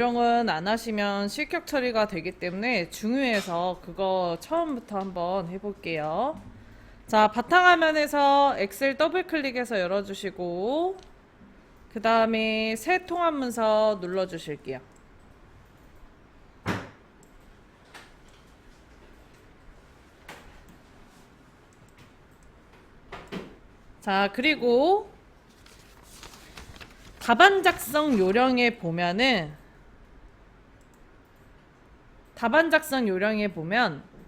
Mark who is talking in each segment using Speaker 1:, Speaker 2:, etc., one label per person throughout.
Speaker 1: 요령은 안 하시면 실격 처리가 되기 때문에 중요해서 그거 처음부터 한번 해볼게요. 자, 바탕화면에서 엑셀 더블 클릭해서 열어주시고 그 다음에 새 통합 문서 눌러주실게요. 자, 그리고 답안 작성 요령에 보면은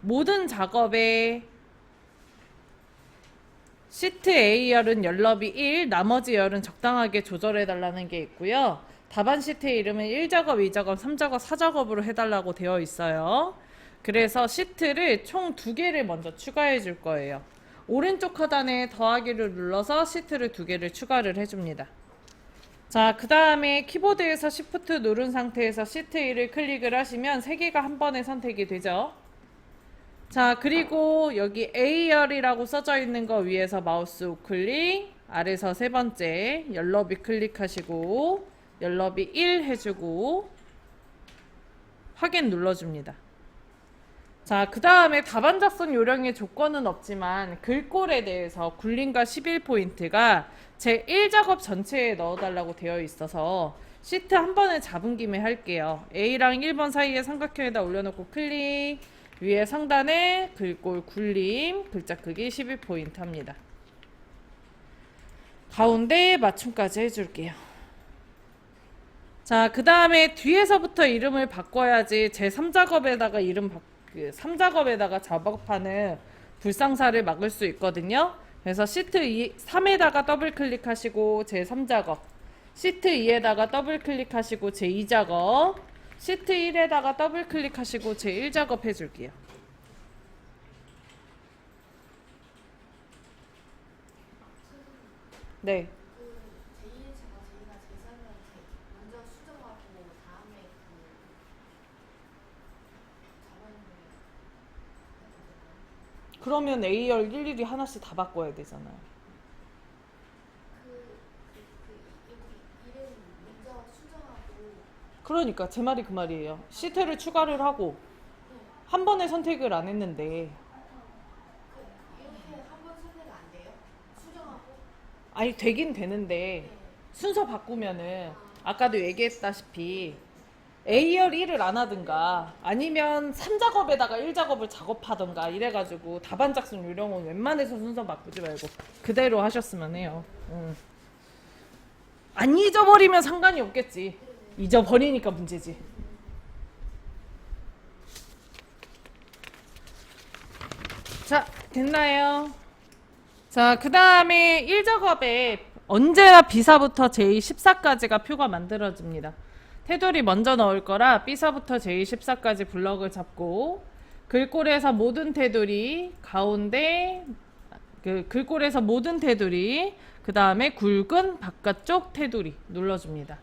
Speaker 1: 모든 작업에 시트 A열은 열너비 1, 나머지 열은 적당하게 조절해달라는 게 있고요. 답안 시트의 이름은 1작업, 2작업, 3작업, 4작업으로 해달라고 되어 있어요. 그래서 시트를 총 2개를 먼저 추가해 줄 거예요. 오른쪽 하단에 더하기를 눌러서 시트를 2개를 추가를 해줍니다. 자, 그 다음에 키보드에서 Shift 누른 상태에서 시트 1을 클릭을 하시면 3개가 한 번에 선택이 되죠. 자, 그리고 여기 A열이라고 써져 있는 거 위에서 마우스 우클릭, 아래서 세 번째 열너비 클릭하시고 열너비 1 해주고 확인 눌러줍니다. 자, 그 다음에 답안 작성 요령의 조건은 없지만 글꼴에 대해서 굴림과 11포인트가 제 1작업 전체에 넣어달라고 되어 있어서 시트 한 번에 잡은 김에 할게요. A랑 1번 사이에 삼각형에다 올려놓고 클릭, 위에 상단에 글꼴 굴림, 글자 크기 12포인트 합니다. 가운데 맞춤까지 해줄게요. 자, 그 다음에 뒤에서부터 이름을 바꿔야지 제 3작업에다가 3작업에다가 작업하는 불상사를 막을 수 있거든요. 그래서 시트 3에다가 더블 클릭하시고 제 3작업, 시트 2에다가 더블 클릭하시고 제 2작업, 시트 1에다가 더블 클릭하시고 제 1작업 해줄게요. 네. 그러면 A열 일일이 하나씩 다 바꿔야 되잖아요. 그러니까 제 말이 그 말이에요. 시트를 추가를 하고 한 번에 선택을 안 했는데 아니 되긴 되는데 순서 바꾸면은 아까도 얘기했다시피 A열 1을 안 하든가 아니면 3작업에다가 1작업을 작업하든가 이래가지고 답안 작성 요령은 웬만해서 순서 바꾸지 말고 그대로 하셨으면 해요. 안 잊어버리면 상관이 없겠지. 잊어버리니까 문제지. 자, 됐나요? 자, 그 다음에 1작업에 언제나 B사부터 제14까지가 표가 만들어집니다. 테두리 먼저 넣을 거라 B사부터 제14까지 블럭을 잡고 글꼴에서 모든 테두리 가운데 글꼴에서 모든 테두리 그 다음에 굵은 바깥쪽 테두리 눌러줍니다.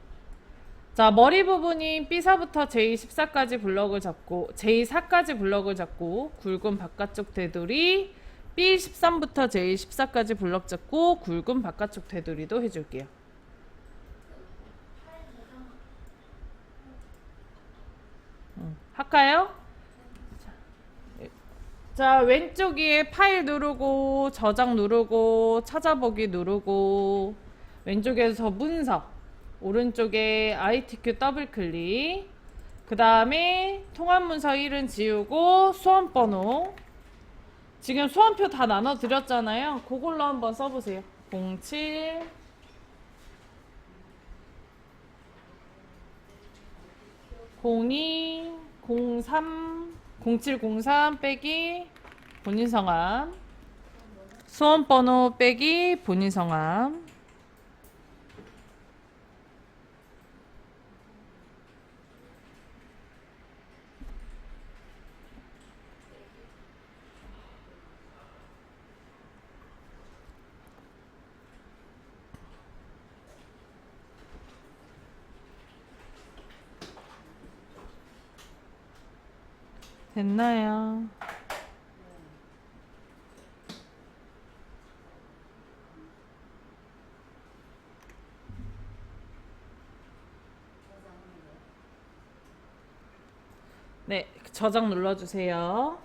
Speaker 1: 자, 머리 부분인 B사부터 제14까지 블럭을 잡고 제4까지 블럭을 잡고 굵은 바깥쪽 테두리 B13부터 제14까지 블럭 잡고 굵은 바깥쪽 테두리도 해줄게요. 할까요? 자, 왼쪽 위에 파일 누르고 저장 누르고 찾아보기 누르고 왼쪽에서 문서 오른쪽에 ITQ 더블 클릭 그 다음에 통합문서 1은 지우고 수험번호 지금 수험표 다 나눠드렸잖아요. 그걸로 한번 써보세요. 07 02 03 0703 빼기 본인 성함 수험번호 빼기 본인 성함 됐나요? 네, 저장 눌러주세요.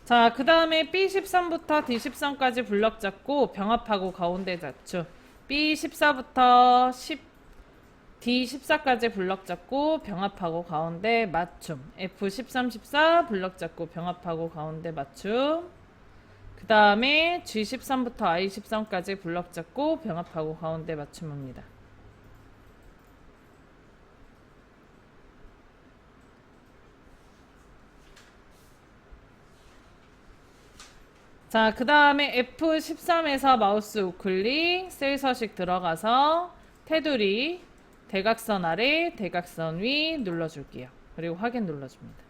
Speaker 1: 자, 그 다음에 B13부터 D13까지 블럭 잡고 병합하고 가운데 잡죠. B14부터 D14까지 블럭 잡고 병합하고 가운데 맞춤. F13, 14 블럭 잡고 병합하고 가운데 맞춤. 그 다음에 G13부터 I13까지 블럭 잡고 병합하고 가운데 맞춤입니다. 자, 그 다음에 F13에서 마우스 우클릭, 셀 서식 들어가서 테두리, 대각선 아래, 대각선 위 눌러줄게요. 그리고 확인 눌러줍니다.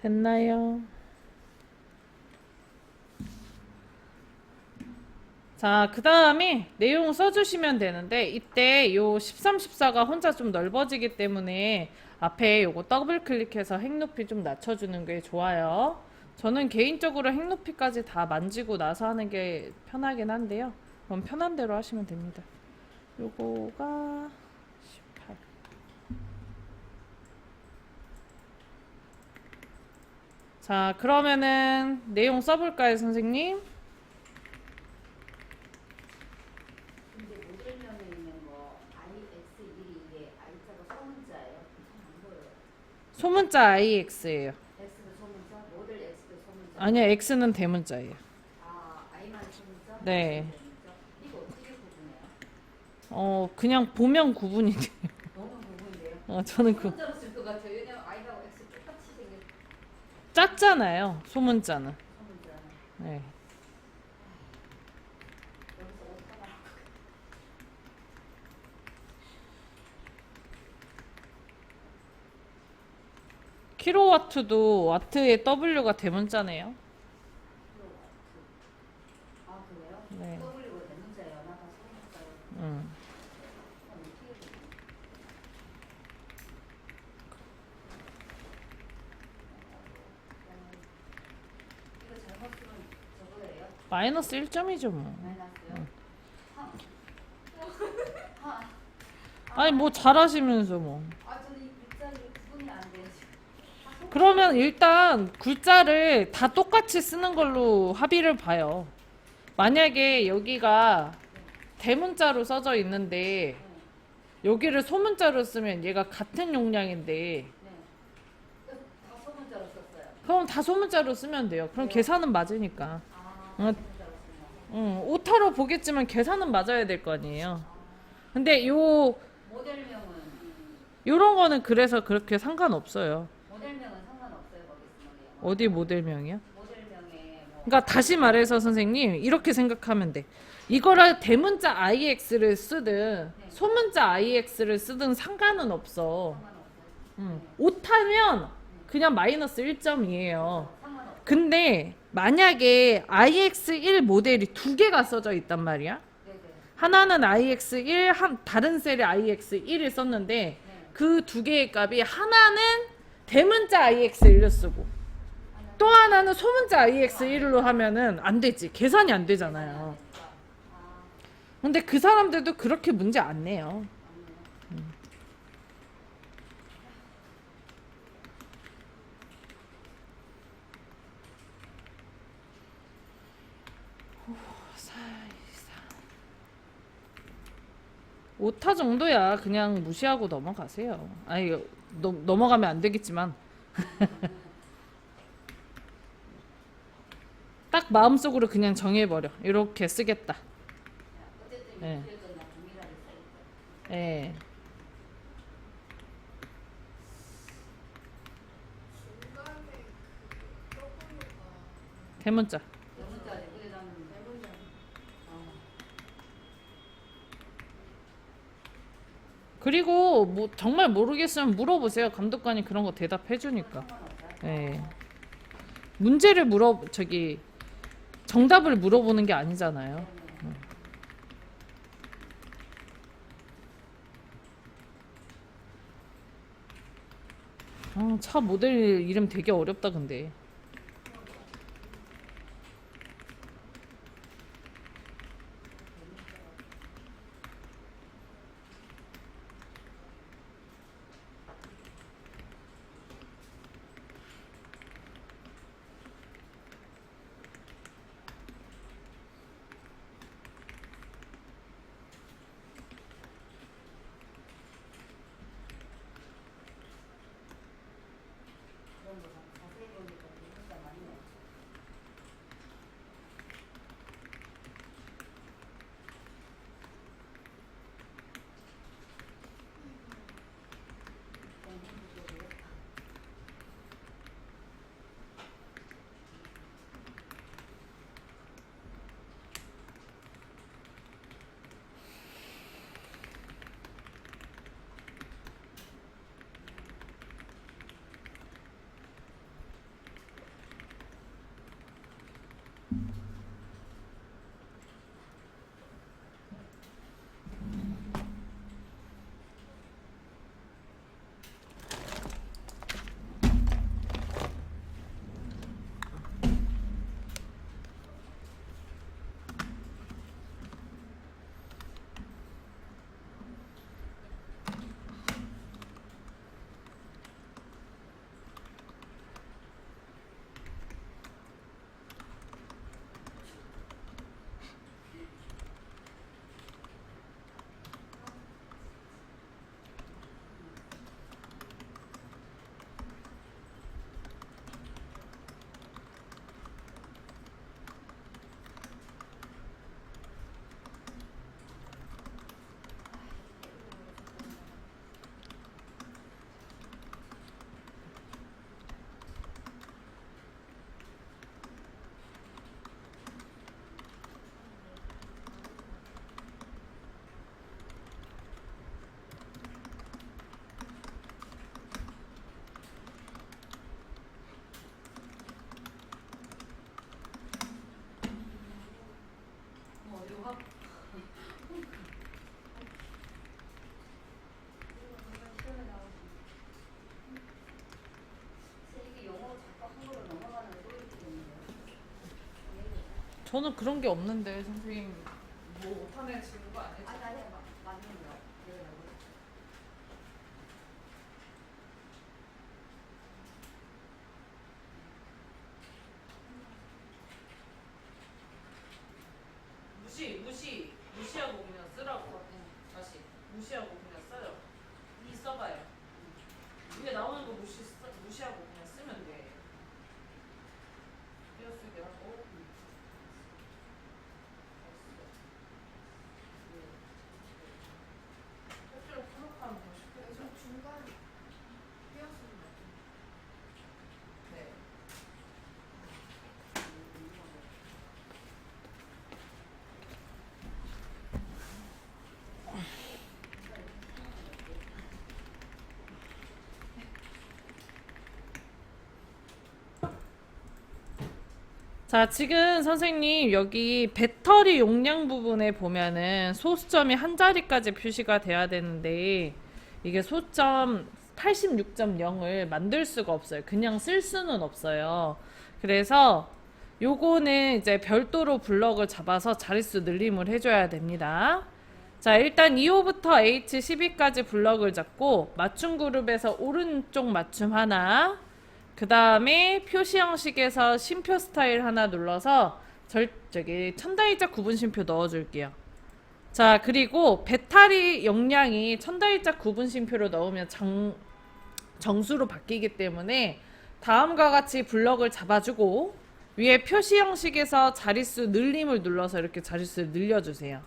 Speaker 1: 됐나요? 자, 그 다음에 내용 써주시면 되는데 이때 요 13, 14가 혼자 좀 넓어지기 때문에 앞에 요거 더블 클릭해서 핵 높이 좀 낮춰주는 게 좋아요. 저는 개인적으로 핵 높이까지 다 만지고 나서 하는 게 편하긴 한데요. 그럼 편한 대로 하시면 됩니다. 요거가 18. 자, 그러면은 내용 써볼까요, 선생님?
Speaker 2: 근데 모델명에 있는 거 IX1이 이게 I자가 소문자예요? 안 보여요.
Speaker 1: 소문자 IX예요.
Speaker 2: X도 소문자, 모델 X도 소문자.
Speaker 1: 아니요, X는 대문자예요.
Speaker 2: 아, I만 소문자?
Speaker 1: 네.
Speaker 2: X는 대문자? 이거 어떻게 구분해요?
Speaker 1: 그냥 보면 구분이 돼요.
Speaker 2: 너무 구분돼요.
Speaker 1: 저는 그
Speaker 2: 소문자로 쓸 것 같아요. 왜냐면 I하고 X 똑같이 생긴
Speaker 1: 짰잖아요. 소문자는.
Speaker 2: 소문자는.
Speaker 1: 네.
Speaker 2: 여기서 어떡하나.
Speaker 1: 킬로와트도 와트의 W가 대문자네요.
Speaker 2: 아, 그래요?
Speaker 1: 네.
Speaker 2: W가 대문자예요. 나가 소문자예요.
Speaker 1: 음.
Speaker 2: 어떻게 구분해요? 이거 잘못 쓰면 저거예요?
Speaker 1: 마이너스 1점이죠, 뭐.
Speaker 2: 마이너스요?
Speaker 1: 아니, 뭐 잘하시면서 뭐.
Speaker 2: 아, 저는 이 글자를 구분이 안 돼요. 지금.
Speaker 1: 그러면 일단 글자를 다 똑같이 쓰는 걸로 합의를 봐요. 만약에 여기가 대문자로 써져 있는데 여기를 소문자로 쓰면 얘가 같은 용량인데
Speaker 2: 네. 다 소문자로 썼어요.
Speaker 1: 그럼 다 소문자로 쓰면 돼요. 그럼
Speaker 2: 네.
Speaker 1: 계산은 맞으니까.
Speaker 2: 아,
Speaker 1: 어.
Speaker 2: 소문자로 쓴다.
Speaker 1: 오타로 보겠지만 계산은 맞아야 될 거 아니에요. 근데
Speaker 2: 모델명은
Speaker 1: 요런 거는 그래서 그렇게 상관없어요.
Speaker 2: 모델명은 상관없어요. 거기 쓰는 게.
Speaker 1: 어디 모델명이요?
Speaker 2: 모델명에 뭐
Speaker 1: 그러니까 다시 말해서 선생님 이렇게 생각하면 돼. 이거를 대문자 IX를 쓰든 소문자 IX를 쓰든 상관은 없어.
Speaker 2: 상관없어요.
Speaker 1: 오타면 그냥 마이너스 1점이에요.
Speaker 2: 상관없어요.
Speaker 1: 근데 만약에 IX1 모델이 두 개가 써져 있단 말이야.
Speaker 2: 네네.
Speaker 1: 하나는 IX1, 다른 셀에 IX1을 썼는데
Speaker 2: 네.
Speaker 1: 그 두 개의 값이 하나는 대문자 IX1로 쓰고 또 하나는 소문자 IX1로 하면은 안 되지. 계산이 안 되잖아요.
Speaker 2: 아,
Speaker 1: 근데 그 사람들도 그렇게 문제 안 내요.
Speaker 2: 맞네요.
Speaker 1: 오타 정도야 그냥 무시하고 넘어가세요. 아니 넘어가면 안 되겠지만 딱 마음속으로 그냥 정해버려. 이렇게 쓰겠다.
Speaker 2: 어쨌든
Speaker 1: 네.
Speaker 2: 이거는 나 동일하게 써있어요.
Speaker 1: 예. 대문자.
Speaker 2: 대문자지. 근데 나는 대문자.
Speaker 1: 그리고 뭐 정말 모르겠으면 물어보세요. 감독관이 그런 거 대답해 주니까.
Speaker 2: 상관없어요.
Speaker 1: 예. 문제를 정답을 물어보는 게 아니잖아요. 차 모델 이름 되게 어렵다 근데.
Speaker 2: 그런 거 자세히 보니까 진짜 많네. 어디 와? 이게 영어로 자꾸 한국어로 넘어가는 소리 때문에.
Speaker 1: 저는 그런 게 없는데 선생님 뭐 못하는 친구 아니죠?
Speaker 2: 아니 아니 맞는 거야. 그래가지고.
Speaker 1: 무시하고 그냥 쓰라고. 다시 무시하고 그냥 써요. 이 써봐요. 위에 나오는 거 무시하고 그냥 쓰면 돼. 띄어쓰기 하고. 실제로 풀업하면 더 쉽겠죠?
Speaker 3: 중간 띄어쓰기
Speaker 1: 네. 자, 지금 선생님 여기 배터리 용량 부분에 보면은 소수점이 한 자리까지 표시가 돼야 되는데 이게 소점 86.0을 만들 수가 없어요. 그냥 쓸 수는 없어요. 그래서 요거는 이제 별도로 블럭을 잡아서 자릿수 늘림을 해줘야 됩니다. 자, 일단 2호부터 H12까지 블럭을 잡고 맞춤 그룹에서 오른쪽 맞춤 하나, 그 다음에 표시 형식에서 쉼표 스타일 하나 눌러서 저기 천다일자 구분 쉼표 넣어줄게요. 자, 그리고 배터리 용량이 천다일자 구분 쉼표로 넣으면 정수로 바뀌기 때문에 다음과 같이 블럭을 잡아주고 위에 표시 형식에서 자릿수 늘림을 눌러서 이렇게 자릿수를 늘려주세요.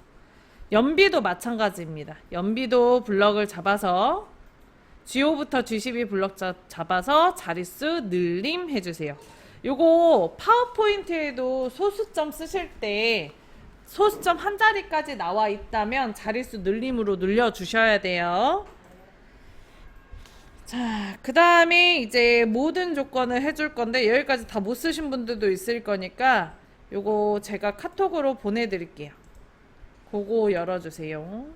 Speaker 1: 연비도 마찬가지입니다. 연비도 블럭을 잡아서 G5부터 G12 블럭 잡아서 자릿수 늘림 해주세요. 요거 파워포인트에도 소수점 쓰실 때 소수점 한 자리까지 나와 있다면 자릿수 늘림으로 늘려주셔야 돼요. 자, 그 다음에 이제 모든 조건을 해줄 건데 여기까지 다 못 쓰신 분들도 있을 거니까 요거 제가 카톡으로 보내드릴게요. 그거 열어주세요.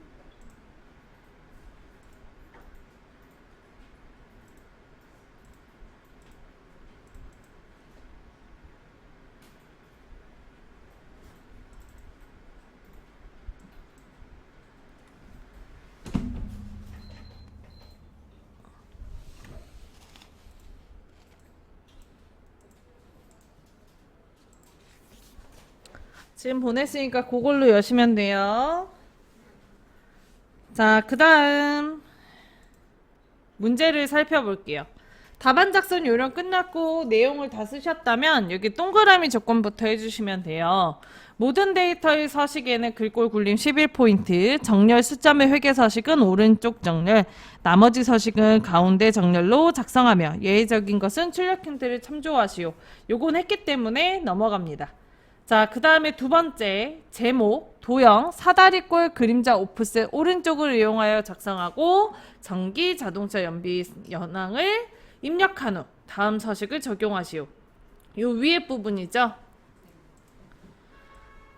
Speaker 1: 지금 보냈으니까 그걸로 여시면 돼요. 자, 그 다음 문제를 살펴볼게요. 답안 작성 요령 끝났고 내용을 다 쓰셨다면 여기 동그라미 조건부터 해주시면 돼요. 모든 데이터의 서식에는 글꼴 굴림 11포인트, 정렬 숫자의 회계 서식은 오른쪽 정렬, 나머지 서식은 가운데 정렬로 작성하며 예외적인 것은 출력 힌트를 참조하시오. 요건 했기 때문에 넘어갑니다. 자, 그 다음에 두 번째 제목, 도형, 사다리꼴 그림자 오프셋 오른쪽을 이용하여 작성하고 전기 자동차 연비 현황을 입력한 후 다음 서식을 적용하시오. 요 위에 부분이죠.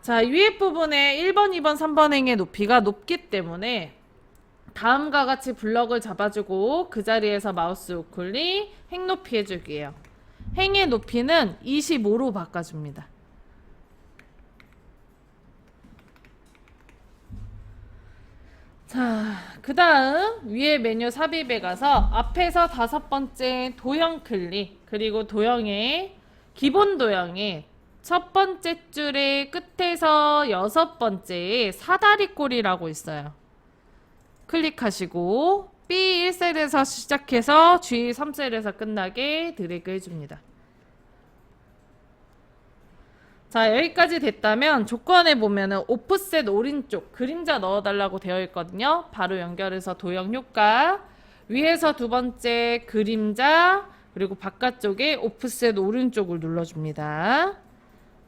Speaker 1: 자, 위에 부분에 1번, 2번, 3번 행의 높이가 높기 때문에 다음과 같이 블럭을 잡아주고 그 자리에서 마우스 우클릭 행 높이 해줄게요. 행의 높이는 25로 바꿔줍니다. 자, 그 다음 위에 메뉴 삽입에 가서 앞에서 5번째 도형 클릭, 그리고 도형의 기본 도형에 첫 번째 줄의 끝에서 6번째에 사다리꼴이라고 있어요. 클릭하시고 B1셀에서 시작해서 G3셀에서 끝나게 드래그 해줍니다. 자, 여기까지 됐다면 조건에 보면은 오프셋 오른쪽 그림자 넣어달라고 되어 있거든요. 바로 연결해서 도형 효과, 위에서 두 번째 그림자, 그리고 바깥쪽에 오프셋 오른쪽을 눌러줍니다.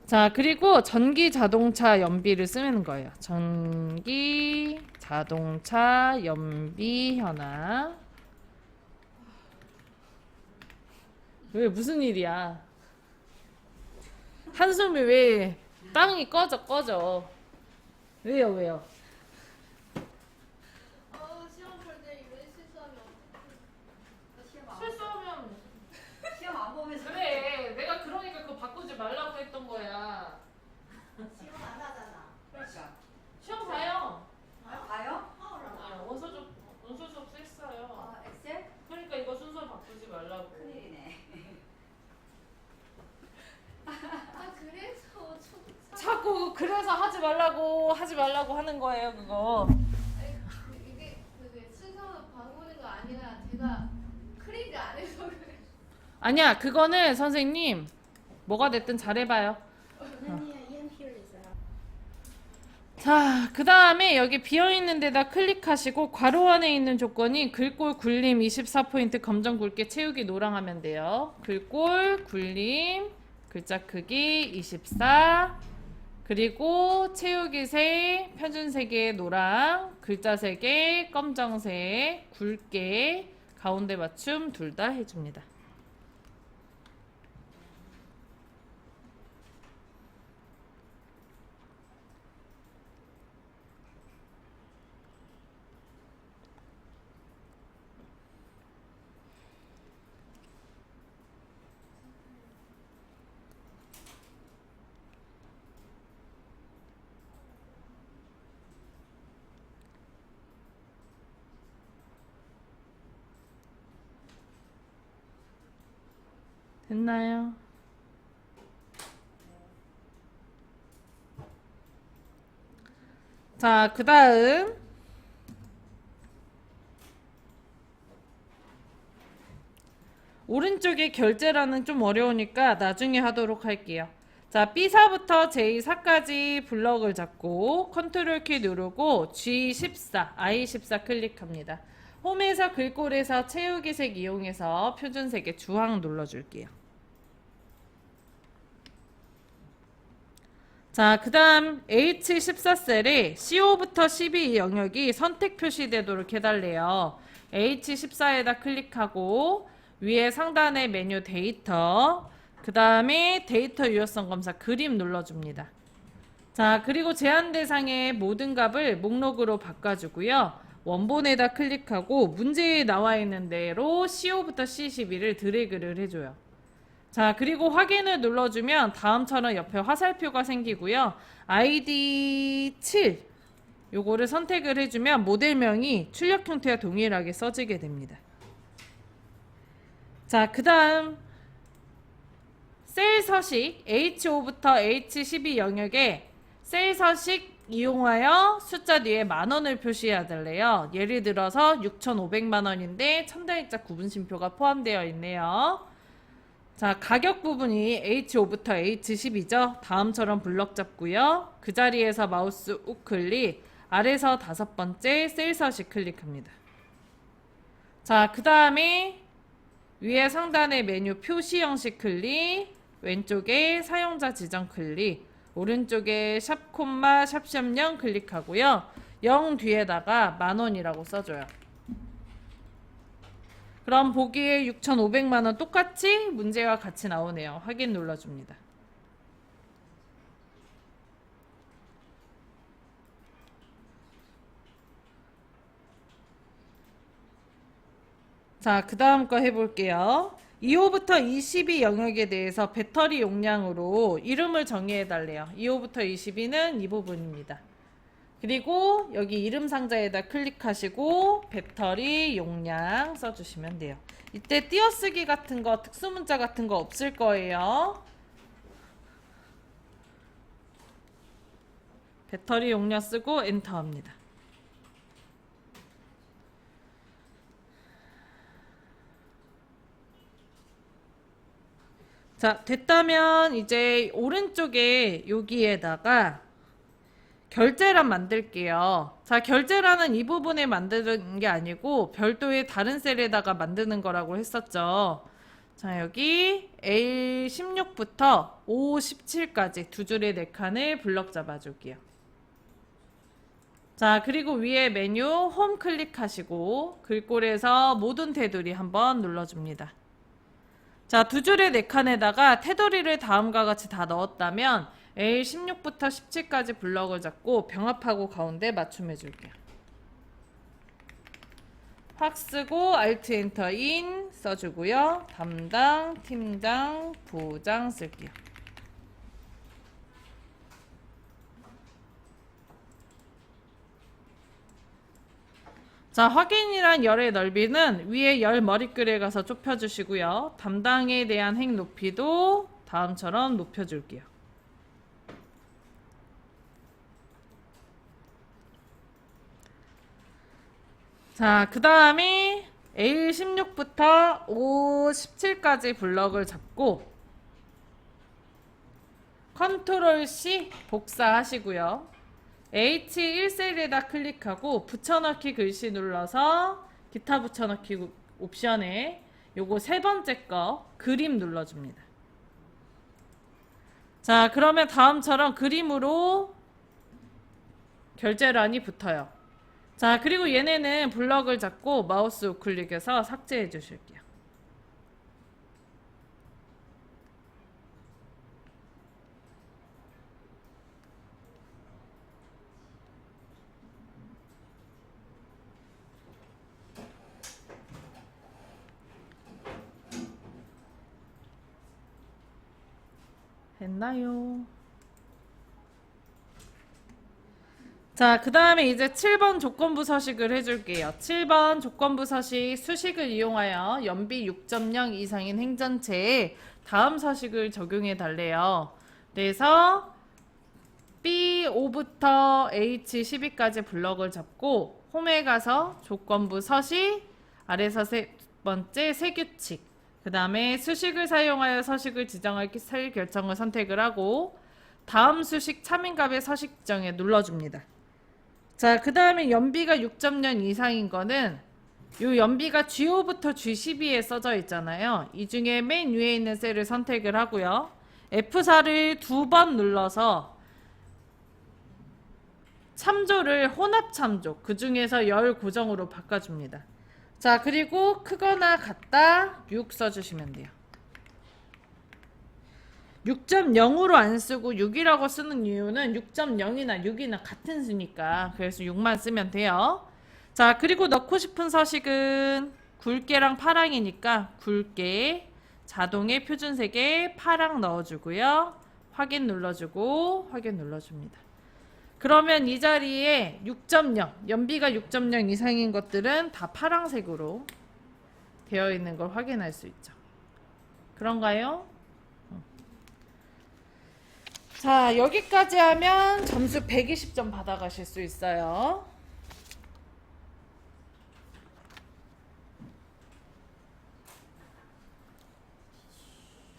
Speaker 1: 자, 그리고 전기 자동차 연비를 쓰는 거예요. 전기 자동차 연비 현황. 왜 무슨 일이야? 한숨이 왜 땅이 꺼져. 왜요?
Speaker 3: 시험 볼 때 이거 실수하면 어떡해.
Speaker 1: 실수하면
Speaker 2: 시험 안 보면서
Speaker 1: 그래, 내가 그러니까 그거 바꾸지 말라고 했던 거야.
Speaker 2: 시험 안 하잖아. 그러니까.
Speaker 1: 시험 봐요.
Speaker 2: 가요?
Speaker 1: 원서 접수 했어요.
Speaker 2: 아, 엑셀?
Speaker 1: 그러니까 이거 순서 바꾸지 말라고.
Speaker 2: 큰일이네.
Speaker 3: 그래서 좀
Speaker 1: 자꾸 그래서 하지 말라고 하는 거예요, 그거.
Speaker 3: 이게 그 순서 바꾸는 거 아니라 제가 클릭을 안 해서 그래.
Speaker 1: 아니야, 그거는 선생님 뭐가 됐든 잘해봐요. 자, 그 다음에 여기 비어있는 데다 클릭하시고 괄호 안에 있는 조건이 글꼴 굴림 24포인트 검정 굵게 채우기 노랑 하면 돼요. 글꼴 굴림 글자 크기 24, 그리고 채우기 색 표준색의 노랑, 글자 색의 검정색 굵게 가운데 맞춤 둘 다 해줍니다. 됐나요? 자, 그 다음 오른쪽에 결제란은 좀 어려우니까 나중에 하도록 할게요. 자, B4부터 J4까지 블럭을 잡고 컨트롤 키 누르고 G14, I14 클릭합니다. 홈에서 글꼴에서 채우기 색 이용해서 표준색의 주황 눌러줄게요. 자, 그 다음 H14셀에 CO 부터 12 영역이 선택 표시되도록 해달래요. H14에다 클릭하고 위에 상단의 메뉴 데이터, 그 다음에 데이터 유효성 검사 그림 눌러줍니다. 자, 그리고 제한 대상의 모든 값을 목록으로 바꿔주고요. 원본에다 클릭하고 문제에 나와 있는 대로 CO 부터 C12를 드래그를 해줘요. 자, 그리고 확인을 눌러주면 다음처럼 옆에 화살표가 생기고요. ID 7 요거를 선택을 해주면 모델명이 출력 형태와 동일하게 써지게 됩니다. 자, 그 다음 셀 서식 H5부터 H12 영역에 셀 서식 이용하여 숫자 뒤에 만원을 표시해야 될래요. 예를 들어서 6,500만원인데 첨단일자 구분심표가 포함되어 있네요. 자, 가격 부분이 H5부터 H10이죠. 다음처럼 블럭 잡고요. 그 자리에서 마우스 우클릭, 아래서 5번째 셀 서식 클릭합니다. 자, 그 다음에 위에 상단의 메뉴 표시 형식 클릭, 왼쪽에 사용자 지정 클릭, 오른쪽에 샵 콤마 샵샵 0 클릭하고요. 0 뒤에다가 만원이라고 써줘요. 그럼 보기에 6,500만원 똑같이 문제와 같이 나오네요. 확인 눌러줍니다. 자, 그 다음 거 해볼게요. 2호부터 22 영역에 대해서 배터리 용량으로 이름을 정의해 달래요. 2호부터 22는 이 부분입니다. 그리고 여기 이름 상자에다 클릭하시고 배터리 용량 써주시면 돼요. 이때 띄어쓰기 같은 거, 특수문자 같은 거 없을 거예요. 배터리 용량 쓰고 엔터 합니다. 자, 됐다면 이제 오른쪽에 여기에다가 결제란 만들게요. 자, 결제란은 이 부분에 만드는 게 아니고 별도의 다른 셀에다가 만드는 거라고 했었죠. 자, 여기 A16부터 O17까지 두 줄의 4칸을 블럭 잡아줄게요. 자, 그리고 위에 메뉴 홈 클릭하시고 글꼴에서 모든 테두리 한번 눌러줍니다. 자, 두 줄의 4칸에다가 테두리를 다음과 같이 다 넣었다면 A16부터 17까지 블럭을 잡고 병합하고 가운데 맞춤해 줄게요. 확 쓰고 Alt 엔터 인 써주고요. 담당, 팀장, 부장 쓸게요. 자, 확인이란 열의 넓이는 위에 열 머리글에 가서 좁혀주시고요. 담당에 대한 행 높이도 다음처럼 높여줄게요. 자, 그 다음에 A16부터 O17까지 블럭을 잡고 컨트롤 C 복사하시고요. H1셀에다 클릭하고 붙여넣기 글씨 눌러서 기타 붙여넣기 옵션에 요거 세 번째 거 그림 눌러줍니다. 자, 그러면 다음처럼 그림으로 결제란이 붙어요. 자, 그리고 얘네는 블럭을 잡고 마우스 우클릭해서 삭제해 주실게요. 됐나요? 자, 그 다음에 이제 7번 조건부 서식을 해줄게요. 7번 조건부 서식 수식을 이용하여 연비 6.0 이상인 행전체에 다음 서식을 적용해 달래요. 그래서 B5부터 H12까지 블럭을 잡고 홈에 가서 조건부 서식, 아래서 세 번째 세규칙, 그 다음에 수식을 사용하여 서식을 지정할 셀 결정을 선택을 하고 다음 수식 참인값의 서식 지정에 눌러줍니다. 자, 그 다음에 연비가 6.0 이상인 거는 요 연비가 G5부터 G12에 써져 있잖아요. 이 중에 맨 위에 있는 셀을 선택을 하고요. F4를 2번 눌러서 참조를 혼합 참조, 그 중에서 열 고정으로 바꿔줍니다. 자, 그리고 크거나 같다 6 써주시면 돼요. 6.0으로 안 쓰고 6이라고 쓰는 이유는 6.0이나 6이나 같은 수니까 그래서 6만 쓰면 돼요. 자, 그리고 넣고 싶은 서식은 굵게랑 파랑이니까 굵게 자동의 표준색에 파랑 넣어주고요. 확인 눌러주고 확인 눌러줍니다. 그러면 이 자리에 6.0 연비가 6.0 이상인 것들은 다 파랑색으로 되어 있는 걸 확인할 수 있죠. 그런가요? 자, 여기까지 하면 점수 120점 받아가실 수 있어요.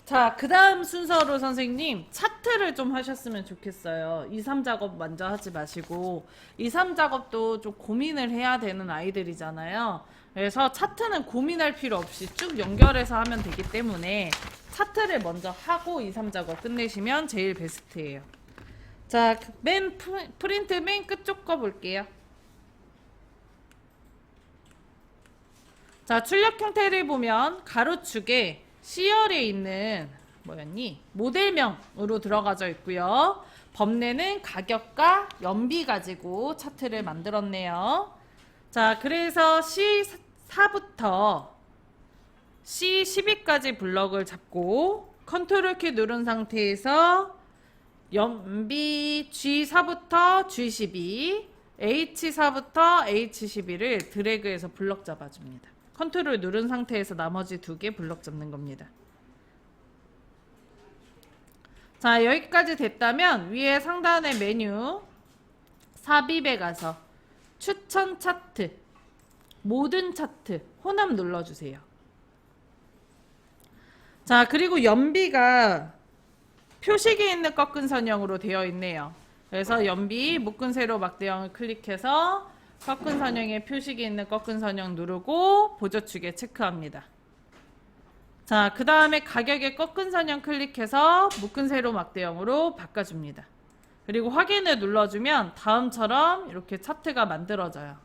Speaker 1: 자, 그 다음 순서로 선생님 차트를 좀 하셨으면 좋겠어요. 2, 3작업 먼저 하지 마시고 2, 3작업도 좀 고민을 해야 되는 아이들이잖아요. 그래서 차트는 고민할 필요 없이 쭉 연결해서 하면 되기 때문에 차트를 먼저 하고 2, 3작업 끝내시면 제일 베스트예요. 자, 프린트 맨 끝쪽 거 볼게요. 자, 출력 형태를 보면 가로축에 C열에 있는 뭐였니? 모델명으로 들어가져 있고요. 범례는 가격과 연비 가지고 차트를 만들었네요. 자, 그래서 C4부터 C12까지 블럭을 잡고 컨트롤 키 누른 상태에서 연비 G4부터 G12, H4부터 H12를 드래그해서 블럭 잡아줍니다. 컨트롤 누른 상태에서 나머지 두 개 블럭 잡는 겁니다. 자, 여기까지 됐다면 위에 상단의 메뉴 삽입에 가서 추천 차트, 모든 차트 혼합 눌러주세요. 자, 그리고 연비가 표식이 있는 꺾은 선형으로 되어 있네요. 그래서 연비 묶은 세로 막대형을 클릭해서 꺾은 선형에 표식이 있는 꺾은 선형 누르고 보조축에 체크합니다. 자, 그 다음에 가격에 꺾은 선형 클릭해서 묶은 세로 막대형으로 바꿔줍니다. 그리고 확인을 눌러주면 다음처럼 이렇게 차트가 만들어져요.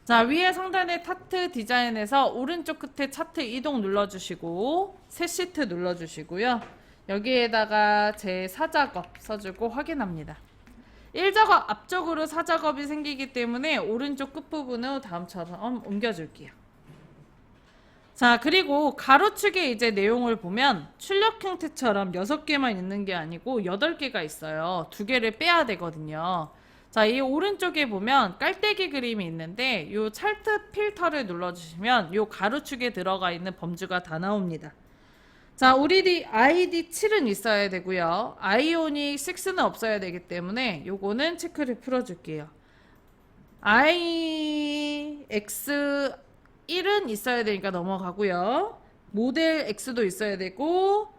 Speaker 1: 자, 위에 상단의 차트 디자인에서 오른쪽 끝에 차트 이동 눌러주시고 새 시트 눌러주시고요. 여기에다가 제 4작업 써주고 확인합니다. 1작업 앞쪽으로 4작업이 생기기 때문에 오른쪽 끝부분을 다음처럼 옮겨줄게요. 자, 그리고 가로축에 이제 내용을 보면 출력 형태처럼 6개만 있는 게 아니고 8개가 있어요. 2개를 빼야 되거든요. 자, 이 오른쪽에 보면 깔때기 그림이 있는데 이 차트 필터를 눌러주시면 이 가로축에 들어가 있는 범주가 다 나옵니다. 자, 우리 ID 7은 있어야 되고요. 아이오닉 6는 없어야 되기 때문에 요거는 체크를 풀어줄게요. IX1은 있어야 되니까 넘어가고요. 모델 X도 있어야 되고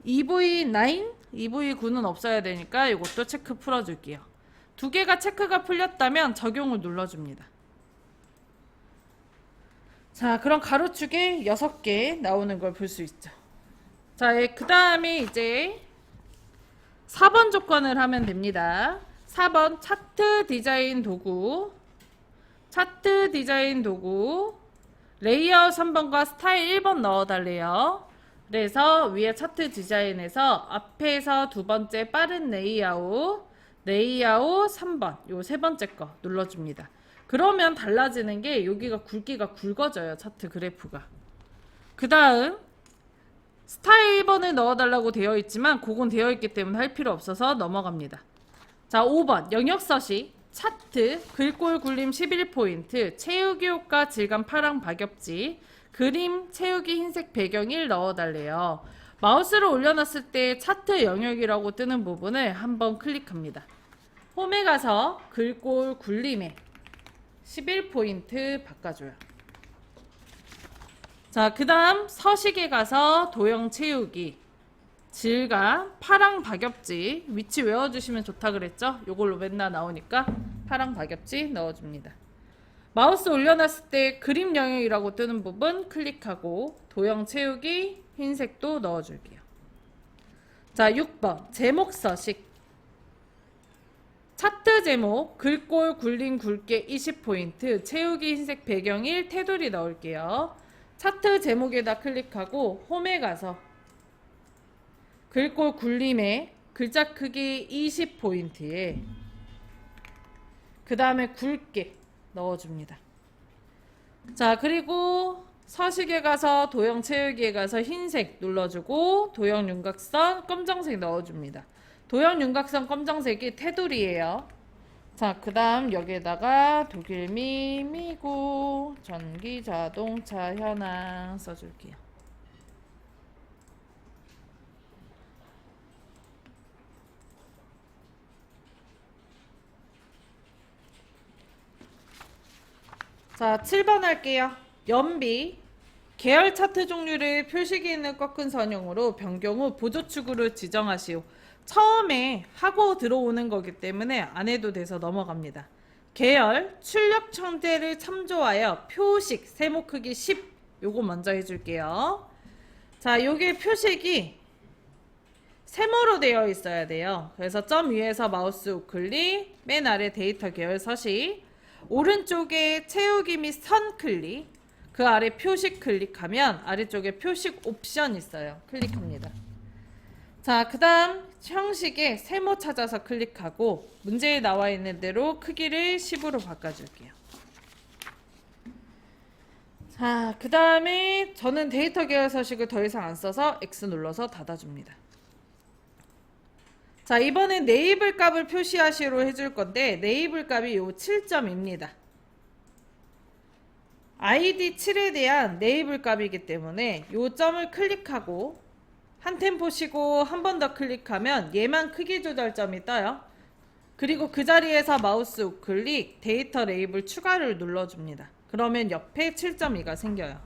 Speaker 1: EV9, EV9는 없어야 되니까 이것도 체크 풀어줄게요. 2개가 체크가 풀렸다면 적용을 눌러줍니다. 자, 그럼 가로축에 6개 나오는 걸 볼 수 있죠. 자, 그 다음에 이제 4번 조건을 하면 됩니다. 4번 차트 디자인 도구, 차트 디자인 도구, 레이아웃 3번과 스타일 1번 넣어달래요. 그래서 위에 차트 디자인에서 앞에서 두 번째 빠른 레이아웃, 레이아웃 3번, 요 세 번째 거 눌러줍니다. 그러면 달라지는 게 여기가 굵기가 굵어져요. 차트 그래프가. 그 다음 스타일 1번을 넣어달라고 되어 있지만 그건 되어 있기 때문에 할 필요 없어서 넘어갑니다. 자, 5번 영역 서식 차트 글꼴 굴림 11포인트 채우기 효과 질감 파랑 박엽지 그림 채우기 흰색 배경 1 넣어달래요. 마우스를 올려놨을 때 차트 영역이라고 뜨는 부분을 한번 클릭합니다. 홈에 가서 글꼴 굴림에 11포인트 바꿔줘요. 자, 그 다음 서식에 가서 도형 채우기 질감 파랑 박엽지 위치 외워주시면 좋다 그랬죠? 요걸로 맨날 나오니까 파랑 박엽지 넣어줍니다. 마우스 올려놨을 때 그림 영역이라고 뜨는 부분 클릭하고 도형 채우기 흰색도 넣어줄게요. 자, 6번 제목 서식 차트 제목 글꼴 굴림 굵게 20포인트 채우기 흰색 배경 1 테두리 넣을게요. 차트 제목에다 클릭하고 홈에 가서 글꼴 굴림에 글자 크기 20포인트에 그 다음에 굵게 넣어줍니다. 자, 그리고 서식에 가서 도형 채우기에 가서 흰색 눌러주고 도형 윤곽선 검정색 넣어줍니다. 도형 윤곽선 검정색이 테두리예요. 자, 그 다음 여기에다가 독일미, 미국, 전기, 자동차, 현황 써줄게요. 자, 7번 할게요. 연비. 계열 차트 종류를 표식이 있는 꺾은 선형으로 변경 후 보조축으로 지정하시오. 처음에 하고 들어오는 거기 때문에 안 해도 돼서 넘어갑니다. 계열, 출력 형태를 참조하여 표식, 세모 크기 10. 요거 먼저 해줄게요. 자, 요게 표식이 세모로 되어 있어야 돼요. 그래서 점 위에서 마우스 우클릭, 맨 아래 데이터 계열 서식, 오른쪽에 채우기 및 선 클릭, 그 아래 표식 클릭하면 아래쪽에 표식 옵션 있어요. 클릭합니다. 자, 그 다음 형식에 세모 찾아서 클릭하고 문제에 나와 있는 대로 크기를 10으로 바꿔줄게요. 자, 그 다음에 저는 데이터 계열 서식을 더 이상 안 써서 X 눌러서 닫아줍니다. 자, 이번엔 네이블 값을 표시하시로 해줄 건데 네이블 값이 요 7점입니다. ID 7에 대한 네이블 값이기 때문에 요 점을 클릭하고 한 템포 쉬고 한 번 더 클릭하면 얘만 크기 조절점이 떠요. 그리고 그 자리에서 마우스 우클릭 데이터 레이블 추가를 눌러줍니다. 그러면 옆에 7.2가 생겨요.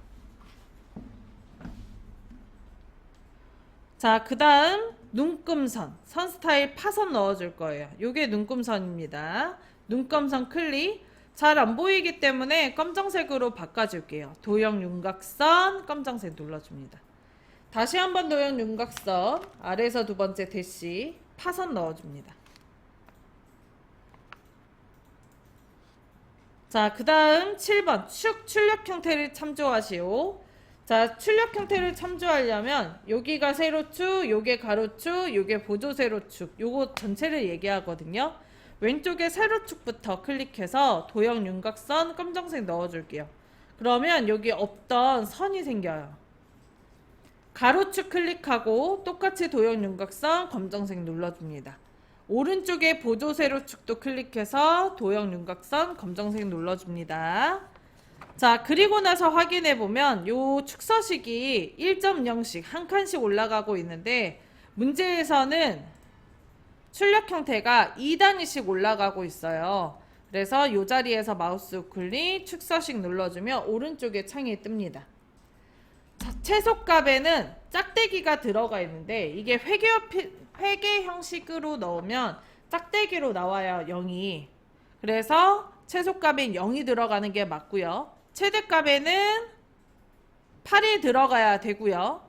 Speaker 1: 자, 그 다음 눈금선, 선 스타일 파선 넣어줄 거예요. 요게 눈금선입니다. 눈금선 클릭. 잘 안 보이기 때문에 검정색으로 바꿔줄게요. 도형 윤곽선 검정색 눌러줍니다. 다시 한번 도형 윤곽선 아래에서 두 번째 대시 파선 넣어줍니다. 자, 그 다음 7번 출력 형태를 참조하시오. 자, 출력 형태를 참조하려면 여기가 세로축, 요게 가로축, 요게 보조 세로축, 요거 전체를 얘기하거든요. 왼쪽에 세로축부터 클릭해서 도형 윤곽선 검정색 넣어줄게요. 그러면 여기 없던 선이 생겨요. 가로축 클릭하고 똑같이 도형 윤곽선 검정색 눌러줍니다. 오른쪽에 보조 세로축도 클릭해서 도형 윤곽선 검정색 눌러줍니다. 자, 그리고 나서 확인해 보면 요 축서식이 1.0씩 한 칸씩 올라가고 있는데 문제에서는 출력 형태가 2단위씩 올라가고 있어요. 그래서 요 자리에서 마우스 우클릭 축서식 눌러주면 오른쪽에 창이 뜹니다. 자, 최소값에는 짝대기가 들어가 있는데 이게 회계 형식으로 넣으면 짝대기로 나와요. 0이. 그래서 최소값엔 0이 들어가는 게 맞고요. 최대값에는 8이 들어가야 되고요.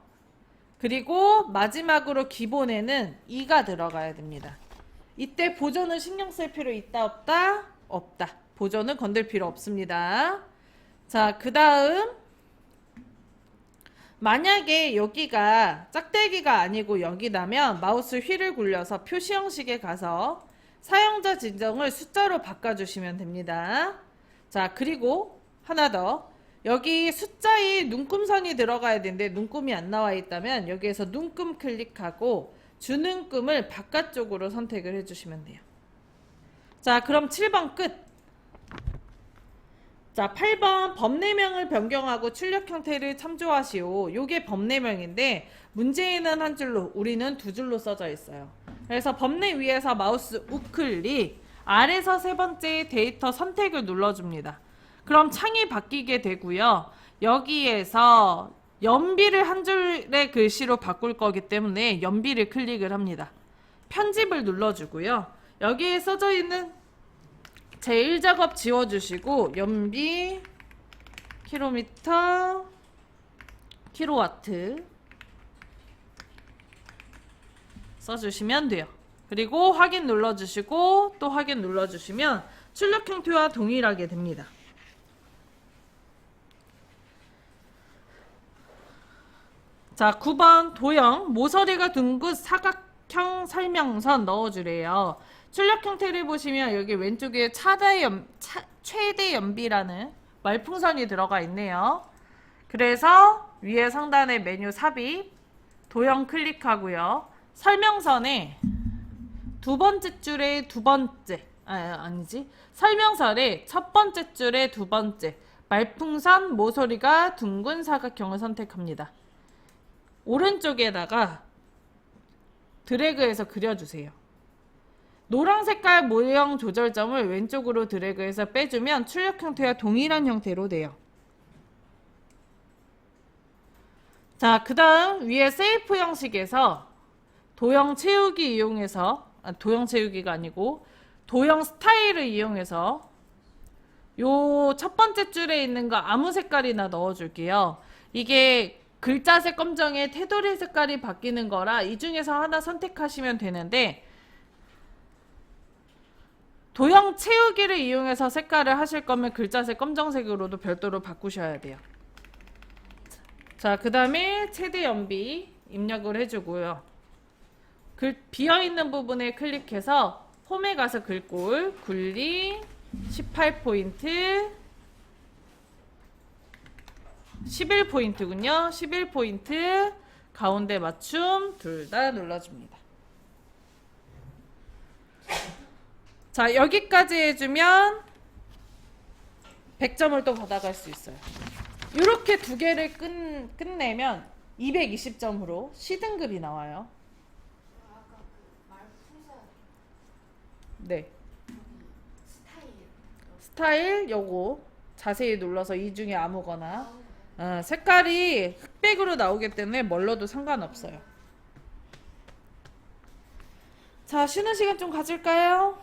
Speaker 1: 그리고 마지막으로 기본에는 2가 들어가야 됩니다. 이때 보조는 신경 쓸 필요 있다 없다? 없다. 보조는 건들 필요 없습니다. 자, 그 다음 만약에 여기가 짝대기가 아니고 여기라면 마우스 휠을 굴려서 표시 형식에 가서 사용자 지정을 숫자로 바꿔주시면 됩니다. 자, 그리고 하나 더. 여기 숫자에 눈금선이 들어가야 되는데 눈금이 안 나와 있다면 여기에서 눈금 클릭하고 주눈금을 바깥쪽으로 선택을 해주시면 돼요. 자, 그럼 7번 끝. 자, 8번 법내명을 변경하고 출력 형태를 참조하시오. 요게 법내명인데 문제에는 한 줄로 우리는 두 줄로 써져 있어요. 그래서 법내 위에서 마우스 우클릭 아래서 세 번째 데이터 선택을 눌러줍니다. 그럼 창이 바뀌게 되고요. 여기에서 연비를 한 줄의 글씨로 바꿀 거기 때문에 연비를 클릭을 합니다. 편집을 눌러주고요. 여기에 써져 있는 제1작업 지워주시고 연비 킬로미터 킬로와트 써주시면 돼요. 그리고 확인 눌러주시고 또 확인 눌러주시면 출력 형태와 동일하게 됩니다. 자, 9번 도형 모서리가 둥근 사각형 설명선 넣어주래요. 출력 형태를 보시면 여기 왼쪽에 최대 연비라는 말풍선이 들어가 있네요. 그래서 위에 상단에 메뉴 삽입 도형 클릭하고요. 설명선에 두 번째 줄에 두 번째 설명선에 첫 번째 줄에 두 번째 말풍선 모서리가 둥근 사각형을 선택합니다. 오른쪽에다가 드래그해서 그려주세요. 노랑 색깔 모형 조절점을 왼쪽으로 드래그해서 빼주면 출력 형태와 동일한 형태로 돼요. 자, 그 다음 위에 세이프 형식에서 도형 채우기 이용해서, 도형 채우기가 아니고 도형 스타일을 이용해서 요 첫 번째 줄에 있는 거 아무 색깔이나 넣어줄게요. 이게 글자색 검정에 테두리 색깔이 바뀌는 거라 이 중에서 하나 선택하시면 되는데, 도형 채우기를 이용해서 색깔을 하실 거면 글자색 검정색으로도 별도로 바꾸셔야 돼요. 자, 그 다음에 최대 연비 입력을 해주고요. 비어있는 부분에 클릭해서 홈에 가서 글꼴 굴리 18포인트 11포인트군요. 11포인트 가운데 맞춤 둘 다 눌러줍니다. 자, 여기까지 해주면 100점을 또 받아갈 수 있어요. 이렇게 두 개를 끝내면 220점으로 C등급이 나와요.
Speaker 3: 아까 그 말풍선
Speaker 1: 네.
Speaker 3: 스타일
Speaker 1: 스타일 요거 자세히 눌러서 이 중에 아무거나 색깔이 흑백으로 나오기 때문에 뭘로도 상관없어요. 자, 쉬는 시간 좀 가질까요?